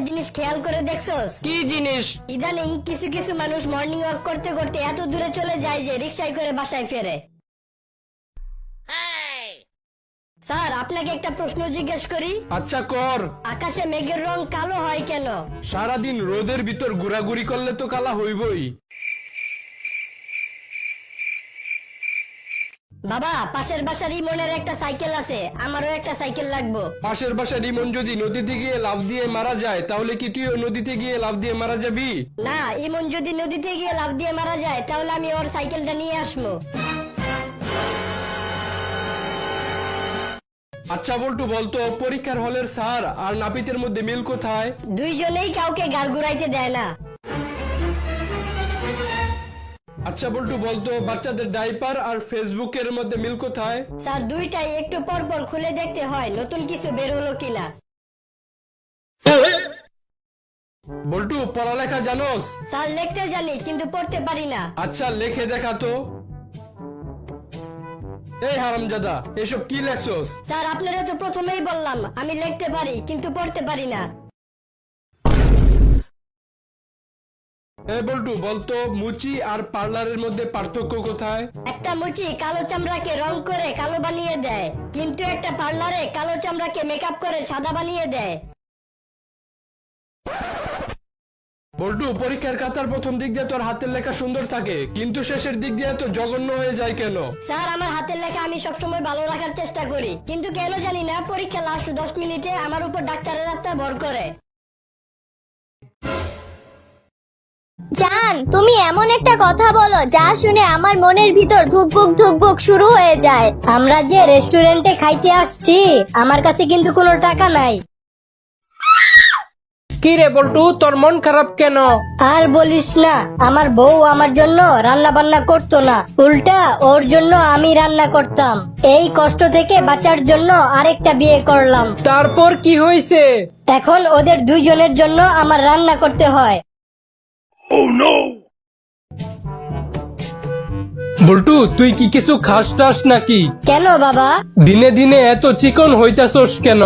জিনিস খেয়াল করে দেখছস? কি জিনিস? ইদানিং কিছু কিছু মানুষ মর্নিং ওয়াক করতে করতে এত দূরে চলে যায় যে রিকশায় করে বাসায় ফেরে। স্যার, আপনাকে একটা প্রশ্ন জিজ্ঞেস করি। আচ্ছা কর। আকাশে মেঘের রং কালো হয় কেন? সারাদিন রোদের ভিতর ঘোরাঘুরি করলে তো কালা হইবই। বাবা, পাশের বাসার ইমনের একটা সাইকেল আছে, আমারও একটা সাইকেল লাগবে। পাশের বাসার ইমন যদি নদীতে গিয়ে লাফ দিয়ে মারা যায় তাহলে কি তুইও নদীতে গিয়ে লাফ দিয়ে মারা যাবি? না, ইমন যদি নদীতে গিয়ে লাফ দিয়ে মারা যায় তাহলে আমি ওর সাইকেলটা নিয়ে আসবো। আচ্ছা বল্টু, বলতো পরীক্ষার হলের স্যার আর নাপিতের মধ্যে মিল কোথায়? দুইজনেই কাউকে গাড় ঘুরাইতে দেয় না। আচ্ছা বল্টু, বলতো বাচ্চাদের ডাইপার আর ফেসবুকের মধ্যে মিল কোথায়? স্যার, দুইটাই একটু পর পর খুলে দেখতে হয় নতুন কিছু বের হলো কিনা। বল্টু, পড়ালেখা জানোস? স্যার, লিখতে জানি কিন্তু পড়তে পারি না। আচ্ছা লেখে দেখা তো। এই হারামজাদা, এসব কি লেখছস? স্যার, আপনারা তো প্রথমেই বললাম আমি লিখতে পারি কিন্তু পড়তে পারি না। এই বল্টু, বলতো মুচি আর পার্লারের মধ্যে পার্থক্য কোথায়? একটা মুচি কালো চামড়াকে রং করে কালো বানিয়ে দেয়, কিন্তু একটা পার্লারে কালো চামড়াকে মেকআপ করে সাদা বানিয়ে দেয়। বল্টু, পরীক্ষার খাতার প্রথম দিক দিয়ে তোর হাতের লেখা সুন্দর থাকে কিন্তু শেষের দিক দিয়ে তো জঘন্য হয়ে যায় কেন? স্যার, আমার হাতের লেখা আমি সবসময় ভালো রাখার চেষ্টা করি, কিন্তু কেন জানি না পরীক্ষা লাস্ট 10 মিনিটে আমার উপর ডাক্তারের আত্মা ভর করে। জান, তুমি এমন একটা কথা বলো যা শুনে আমার মনের ভিতর ধুকপুক ধুকপুক শুরু হয়ে যায়। আমরা যে রেস্টুরেন্টে খাইতে আসছি, আমার কাছে কিন্তু কোনো টাকা নাই। কি রে বল্টু, তোর মন খারাপ কেন? আর বলিস না, আমার বউ আমার জন্য রান্না বান্না করতো না, উল্টা ওর জন্য আমি রান্না করতাম। এই কষ্ট থেকে বাঁচার জন্য আরেকটা বিয়ে করলাম। তারপর কি হয়েছে? এখন ওদের দুইজনের জন্য আমার রান্না করতে হয়। বল্টু, তুই কি কিছু খাস টাস নাকি? কেন বাবা? দিনে দিনে এত চিকন হইতাছস কেন?